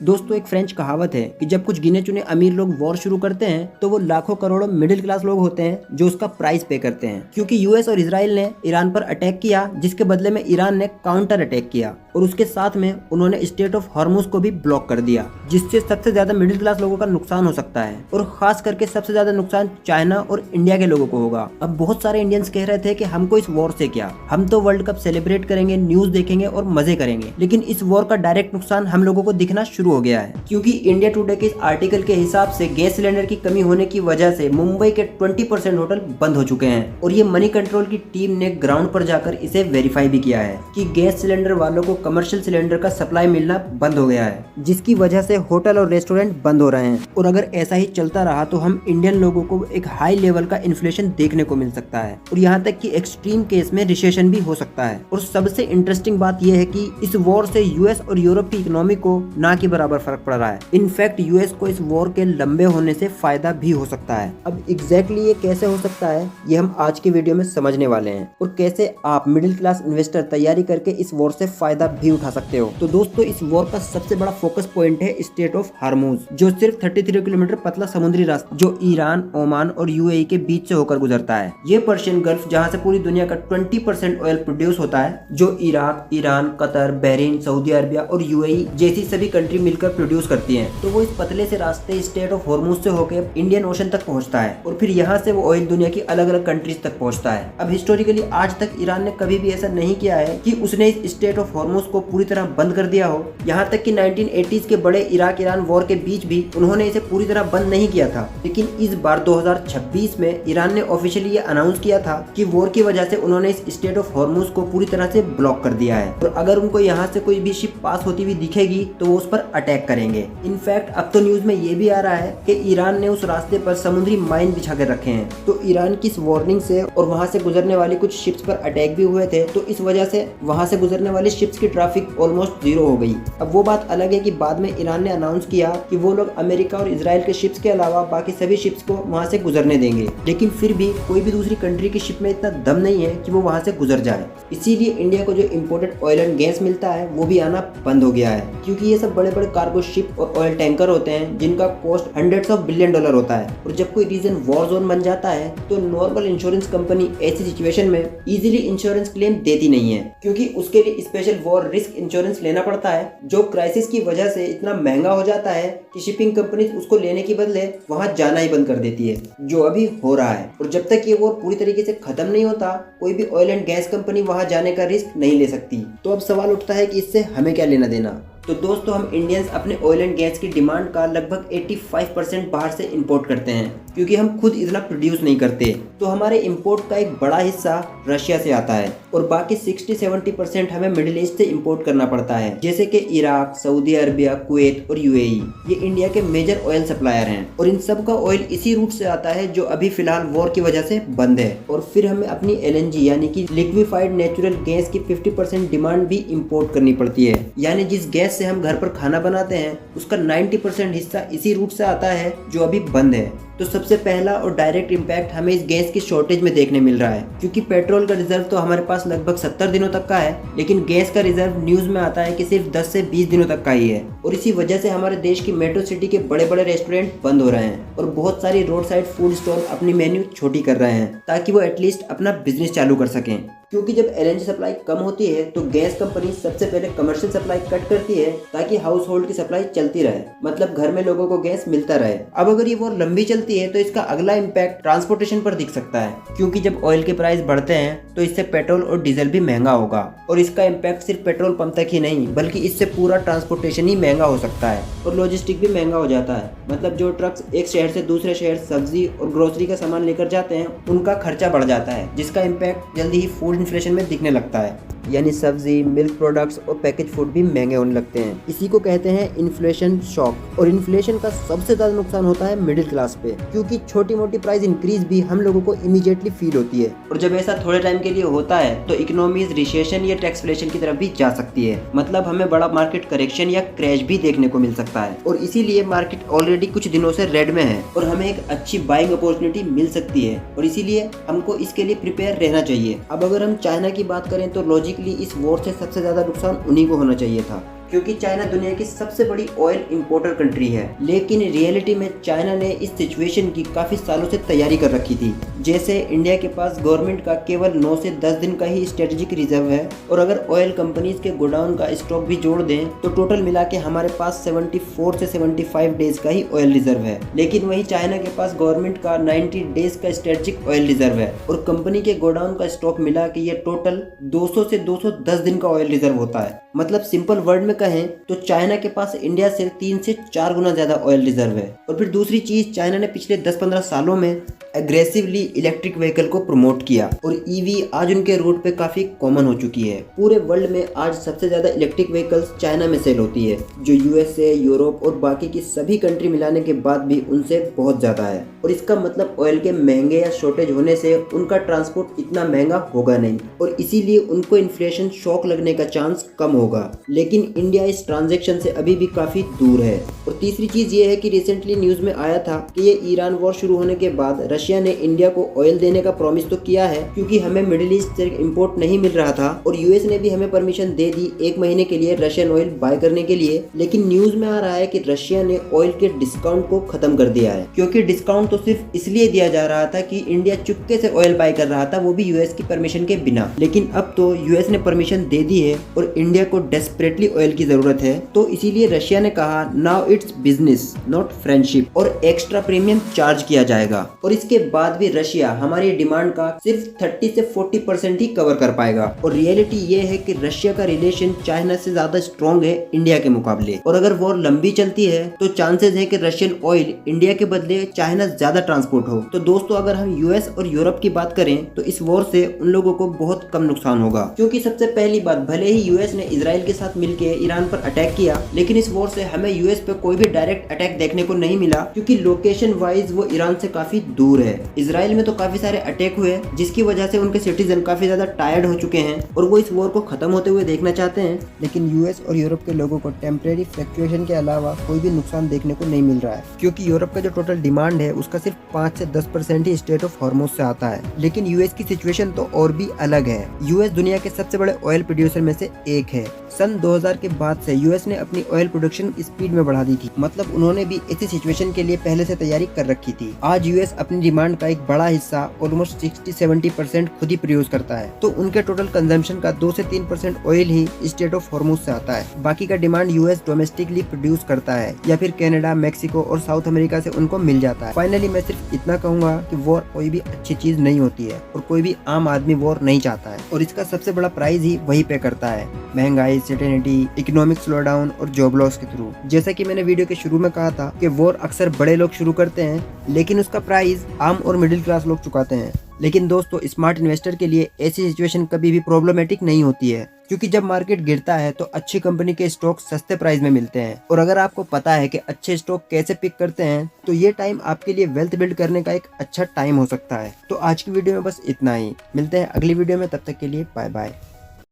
दोस्तों एक फ्रेंच कहावत है कि जब कुछ गिने चुने अमीर लोग वॉर शुरू करते हैं तो वो लाखों करोड़ों मिडिल क्लास लोग होते हैं जो उसका प्राइस पे करते हैं। क्योंकि यूएस और इसराइल ने ईरान पर अटैक किया, जिसके बदले में ईरान ने काउंटर अटैक किया और उसके साथ में उन्होंने स्टेट ऑफ हॉर्मुज को भी ब्लॉक कर दिया, जिससे सबसे ज्यादा मिडिल क्लास लोगों का नुकसान हो सकता है और खास करके सबसे ज्यादा नुकसान चाइना और इंडिया के लोगों को होगा। अब बहुत सारे इंडियंस कह रहे थे कि हमको इस वॉर से क्या, हम तो वर्ल्ड कप सेलिब्रेट करेंगे, न्यूज देखेंगे और मजे करेंगे, लेकिन इस वॉर का डायरेक्ट नुकसान हम लोगों को दिखना शुरू हो गया है। क्योंकि इंडिया टुडे के इस आर्टिकल के हिसाब से गैस सिलेंडर की कमी होने की वजह से मुंबई के 20% होटल बंद हो चुके हैं और ये मनी कंट्रोल की टीम ने ग्राउंड पर जाकर इसे वेरीफाई भी किया है कि गैस सिलेंडर वालों को कमर्शियल सिलेंडर का सप्लाई मिलना बंद हो गया है, जिसकी वजह से होटल और रेस्टोरेंट बंद हो रहे हैं। और अगर ऐसा ही चलता रहा तो हम इंडियन लोगों को एक हाई लेवल का इन्फ्लेशन देखने को मिल सकता है और यहाँ तक कि एक्सट्रीम केस में रिसेशन भी हो सकता है। और सबसे इंटरेस्टिंग बात यह है कि इस वॉर से यूएस और यूरोप की इकोनॉमी को ना के बराबर फर्क पड़ रहा है। इनफैक्ट यूएस को इस वॉर के लंबे होने से फायदा भी हो सकता है। अब एग्जैक्टली ये कैसे हो सकता है ये हम आज के वीडियो में समझने वाले हैं और कैसे आप मिडिल क्लास इन्वेस्टर तैयारी करके इस वॉर से फायदा भी उठा सकते हो। तो दोस्तों इस वॉर का सबसे बड़ा फोकस पॉइंट है स्टेट ऑफ हॉर्मुज, जो सिर्फ 33 किलोमीटर पतला समुद्री रास्ता जो ईरान, ओमान और यूएई के बीच से होकर गुजरता है। ये पर्शियन गल्फ जहाँ से पूरी दुनिया का 20% ऑयल प्रोड्यूस होता है, जो Iraq, Iran, Qatar, Bahrain, Saudi Arabia और यूएई जैसी सभी कंट्री मिलकर प्रोड्यूस करती हैं। तो वो इस पतले से रास्ते स्टेट ऑफ हॉर्मुज से होकर इंडियन ओशन तक पहुंचता है और फिर यहाँ से वो ऑयल दुनिया की अलग अलग कंट्रीज तक पहुंचता है। अब हिस्टोरिकली आज तक ईरान ने कभी भी ऐसा नहीं किया है कि उसने इस स्टेट ऑफ हॉर्मुज को पूरी तरह बंद कर दिया हो। यहाँ तक कि 1980s के बड़े इराक ईरान वॉर के बीच भी उन्होंने इसे पूरी तरह बंद नहीं किया था। लेकिन इस बार 2026 में ईरान ने ऑफिशियली ये अनाउंस किया था कि वॉर की वजह से उन्होंने इस स्टेट ऑफ हॉर्मुज को पूरी तरह से ब्लॉक कर दिया है और अगर उनको यहाँ से कोई भी शिप पास होती हुई दिखेगी तो वो उस पर अटैक करेंगे। इनफैक्ट अब तो न्यूज में ये भी आ रहा है कि ईरान ने उस रास्ते पर समुद्री माइन बिछा कर रखे हैं। तो ईरान की इस वार्निंग से और वहाँ से गुजरने वाली कुछ शिप्स पर अटैक भी हुए थे, तो इस वजह से वहाँ से गुजरने वाली शिप्स की ट्रैफिक ऑलमोस्ट जीरो हो गई। अब वो बात अलग है कि बाद में ईरान ने अनाउंस किया कि वो लोग अमेरिका और इजराइल के शिप्स के अलावा बाकी सभी शिप्स को वहाँ से गुजरने देंगे, लेकिन फिर भी कोई भी दूसरी कंट्री की शिप में इतना दम नहीं है कि वो वहाँ से गुजर जाए। इसीलिए इंडिया को जो इम्पोर्टेड ऑयल एंड गैस मिलता है वो भी आना बंद हो गया है, क्योंकि ये सब बड़े बड़े कार्गो शिप और ऑयल टैंकर होते हैं जिनका कॉस्ट $100 ऑफ बिलियन होता है। और जब कोई रीजन वॉर जोन बन जाता है तो नॉर्मल इंश्योरेंस कंपनी ऐसी सिचुएशन में इजीली इंश्योरेंस क्लेम देती नहीं है, क्योंकि उसके लिए स्पेशल वॉर रिस्क इंश्योरेंस लेना पड़ता है, जो क्राइसिस की वजह से इतना महंगा हो जाता है कि शिपिंग कंपनी उसको लेने के बदले वहां जाना ही बंद कर देती है, जो अभी हो रहा है। और जब तक ये वॉर पूरी तरीके से खत्म नहीं होता कोई भी ऑयल एंड गैस कंपनी वहां जाने का रिस्क नहीं ले सकती। तो अब सवाल उठता है कि इससे हमें क्या लेना देना। तो दोस्तों हम इंडियंस अपने ऑयल एंड गैस की डिमांड का लगभग 85% बाहर से इंपोर्ट करते हैं, क्योंकि हम खुद इतना प्रोड्यूस नहीं करते। तो हमारे इंपोर्ट का एक बड़ा हिस्सा रशिया से आता है और बाकी 60-70% हमें मिडिल ईस्ट से इंपोर्ट करना पड़ता है, जैसे कि इराक, सऊदी अरबिया, कुवैत और यूएई। ये इंडिया के मेजर ऑयल सप्लायर हैं और इन सब का ऑयल इसी रूट से आता है जो अभी फिलहाल वॉर की वजह से बंद है। और फिर हमें अपनी LNG यानी कि लिक्विफाइड नेचुरल गैस की 50% डिमांड भी इंपोर्ट करनी पड़ती है, यानी जिस गैस से हम घर पर खाना बनाते हैं उसका 90% हिस्सा इसी रूट से आता है जो अभी बंद है। तो सबसे पहला और डायरेक्ट इम्पैक्ट हमें इस गैस की शॉर्टेज में देखने मिल रहा है, क्योंकि पेट्रोल का रिजर्व तो हमारे पास लगभग 70 दिनों तक का है, लेकिन गैस का रिजर्व न्यूज में आता है कि सिर्फ 10 से 20 दिनों तक का ही है। और इसी वजह से हमारे देश की मेट्रो सिटी के बड़े बड़े रेस्टोरेंट बंद हो रहे हैं और बहुत सारी रोड साइड फूड स्टॉल अपनी मेन्यू छोटी कर रहे हैं ताकि वो एटलीस्ट अपना बिजनेस चालू कर सकें। क्योंकि जब LNG सप्लाई कम होती है तो गैस कंपनी सबसे पहले कमर्शियल सप्लाई कट करती है ताकि हाउस होल्ड की सप्लाई चलती रहे, मतलब घर में लोगों को गैस मिलता रहे। अब अगर ये वॉर लंबी चलती है तो इसका अगला इम्पैक्ट ट्रांसपोर्टेशन पर दिख सकता है, क्योंकि जब ऑयल के प्राइस बढ़ते हैं तो इससे पेट्रोल और डीजल भी महंगा होगा और इसका इम्पैक्ट सिर्फ पेट्रोल पंप तक ही नहीं बल्कि इससे पूरा ट्रांसपोर्टेशन ही महंगा हो सकता है और लॉजिस्टिक भी महंगा हो जाता है। मतलब जो ट्रक्स एक शहर से दूसरे शहर सब्जी और ग्रोसरी का सामान लेकर जाते हैं उनका खर्चा बढ़ जाता है, जिसका इम्पैक्ट जल्दी ही फूड इन्फ्लेशन में दिखने लगता है, यानी सब्जी, मिल्क प्रोडक्ट्स और पैकेज फूड भी महंगे होने लगते हैं। इसी को कहते हैं इन्फ्लेशन शॉक। और इन्फ्लेशन का सबसे ज्यादा नुकसान होता है मिडिल क्लास पे, क्योंकि छोटी मोटी प्राइस इंक्रीज भी हम लोगों को इमीडिएटली फील होती है और जब ऐसा थोड़े टाइम के लिए होता है तो इकोनॉमीज रिसेशन या टैक्सफ्लेशन की तरफ भी जा सकती है, मतलब हमें बड़ा मार्केट करेक्शन या क्रैश भी देखने को मिल सकता है। और इसीलिए मार्केट ऑलरेडी कुछ दिनों से रेड में है और हमें एक अच्छी बाइंग अपॉर्चुनिटी मिल सकती है और इसीलिए हमको इसके लिए प्रिपेयर रहना चाहिए। अब अगर हम चाइना की बात करें तो लॉजिकली इस वॉर से सबसे ज्यादा नुकसान उन्हीं को होना चाहिए था, क्योंकि चाइना दुनिया की सबसे बड़ी ऑयल इंपोर्टर कंट्री है। लेकिन रियलिटी में चाइना ने इस सिचुएशन की काफी सालों से तैयारी कर रखी थी। जैसे इंडिया के पास गवर्नमेंट का केवल 9 से 10 दिन का ही स्ट्रेटेजिक रिजर्व है, और अगर ऑयल कंपनीज के गोडाउन का स्टॉक भी जोड़ दें तो टोटल मिला के हमारे पास 74 से 75 डेज का ही ऑयल रिजर्व है। लेकिन वही चाइना के पास गवर्नमेंट का 90 डेज का स्ट्रेटेजिक ऑयल रिजर्व है, और कंपनी के गोडाउन का स्टॉक मिला के ये टोटल 200 से 210 दिन का ऑयल रिजर्व होता है। मतलब सिंपल वर्ड में कहें तो चाइना के पास इंडिया से 3 से 4 गुना ज्यादा ऑयल रिजर्व है। और फिर दूसरी चीज, चाइना ने पिछले 10-15 सालों में एग्रेसिवली इलेक्ट्रिक व्हीकल को प्रमोट किया, और ईवी आज उनके रूट पे काफी कॉमन हो चुकी है। पूरे वर्ल्ड में आज सबसे ज्यादा इलेक्ट्रिक व्हीकल्स चाइना में सेल होती है, जो यूएसए, यूरोप और बाकी की सभी कंट्री मिलाने के बाद भी उनसे बहुत ज्यादा है। और इसका मतलब ऑयल के महंगे या शॉर्टेज होने से उनका ट्रांसपोर्ट इतना महंगा होगा नहीं, और इसीलिए उनको इन्फ्लेशन शॉक लगने का चांस कम होगा। लेकिन इंडिया इस ट्रांजैक्शन से अभी भी काफी दूर है। और तीसरी चीज ये है कि रिसेंटली न्यूज में आया था कि ये ईरान वॉर शुरू होने के बाद रशिया ने इंडिया को ऑयल देने का प्रॉमिस तो किया है, क्योंकि हमें मिडिल ईस्ट से इंपोर्ट नहीं मिल रहा था, और यूएस ने भी हमें परमिशन दे दी 1 महीने के लिए रशियन ऑयल बाय करने के लिए। लेकिन न्यूज में आ रहा है कि रशिया ने ऑयल के डिस्काउंट को खत्म कर दिया है, क्योंकि डिस्काउंट तो सिर्फ इसलिए दिया जा रहा था कि इंडिया चुपके से ऑयल बाय कर रहा था, वो भी यूएस की परमिशन के बिना। लेकिन अब तो यूएस ने परमिशन दे दी है और इंडिया को डेस्परेटली ऑयल की जरूरत है, तो इसीलिए रशिया ने कहा now it's business not friendship, और एक्स्ट्रा प्रीमियम चार्ज किया जाएगा। और इसके बाद भी रशिया हमारी डिमांड का सिर्फ 30 से 40% ही कवर कर पाएगा। और रियलिटी ये है कि रशिया का रिलेशन चाइना से ज्यादा स्ट्रॉन्ग है इंडिया के मुकाबले, और अगर वॉर लंबी चलती है तो चांसेस है कि रशियन ऑयल इंडिया के बदले चाइना ज्यादा ट्रांसपोर्ट हो। तो दोस्तों, अगर हम यूएस और यूरोप की बात करें तो इस वॉर से उन लोगों को बहुत कम नुकसान होगा, क्योंकि सबसे पहली बात, भले ही यूएस ने इजराइल के साथ मिलकर ईरान पर अटैक किया, लेकिन इस वॉर से हमें यूएस पे कोई भी डायरेक्ट अटैक देखने को नहीं मिला, क्योंकि लोकेशन वाइज वो ईरान से काफी दूर है। इजराइल में तो काफी सारे अटैक हुए, जिसकी वजह से उनके सिटीजन काफी ज्यादा टायर्ड हो चुके हैं और वो इस वॉर को खत्म होते हुए देखना चाहते हैं। लेकिन यूएस और यूरोप के लोगों को टेम्परेरी फ्लक्चुएशन के अलावा कोई भी नुकसान देखने को नहीं मिल रहा है, क्योंकि यूरोप का जो टोटल डिमांड है उसका सिर्फ 5 से 10% ही स्टेट ऑफ हॉर्मोज से आता है। लेकिन यूएस की सिचुएशन तो और भी अलग है। यूएस दुनिया के सबसे बड़े ऑयल प्रोड्यूसर में से एक है। सन 2000 के बाद से यूएस ने अपनी ऑयल प्रोडक्शन स्पीड में बढ़ा दी थी, मतलब उन्होंने भी ऐसी सिचुएशन के लिए पहले से तैयारी कर रखी थी। आज यूएस अपनी डिमांड का एक बड़ा हिस्सा ऑलमोस्ट 60-70% खुद ही प्रोड्यूस करता है, तो उनके टोटल कंजम्पशन का 2 से 3% oil he state of Hormuz से आता है। बाकी का डिमांड यूएस डोमेस्टिकली प्रोड्यूस करता है, या फिर कनाडा, मेक्सिको और साउथ अमेरिका से उनको मिल जाता है। फाइनली मैं सिर्फ इतना कहूंगा कि वॉर कोई भी अच्छी चीज नहीं होती है, और कोई भी आम आदमी वॉर नहीं चाहता है, और इसका सबसे बड़ा प्राइस ही वही पे करता है, महंगाई, सर्टेनिटी, इकोनॉमिक स्लो डाउन और जॉब लॉस के थ्रू। जैसा कि मैंने वीडियो के शुरू में कहा था कि वॉर अक्सर बड़े लोग शुरू करते हैं, लेकिन उसका प्राइस आम और मिडिल क्लास लोग चुकाते हैं। लेकिन दोस्तों, स्मार्ट इन्वेस्टर के लिए ऐसी सिचुएशन कभी भी प्रॉब्लमेटिक नहीं होती है, क्योंकि जब मार्केट गिरता है तो अच्छी कंपनी के स्टॉक सस्ते प्राइस में मिलते हैं। और अगर आपको पता है कि अच्छे स्टॉक कैसे पिक करते हैं, तो ये टाइम आपके लिए वेल्थ बिल्ड करने का एक अच्छा टाइम हो सकता है। तो आज की वीडियो में बस इतना ही। मिलते हैं अगली वीडियो में, तब तक के लिए बाय बाय।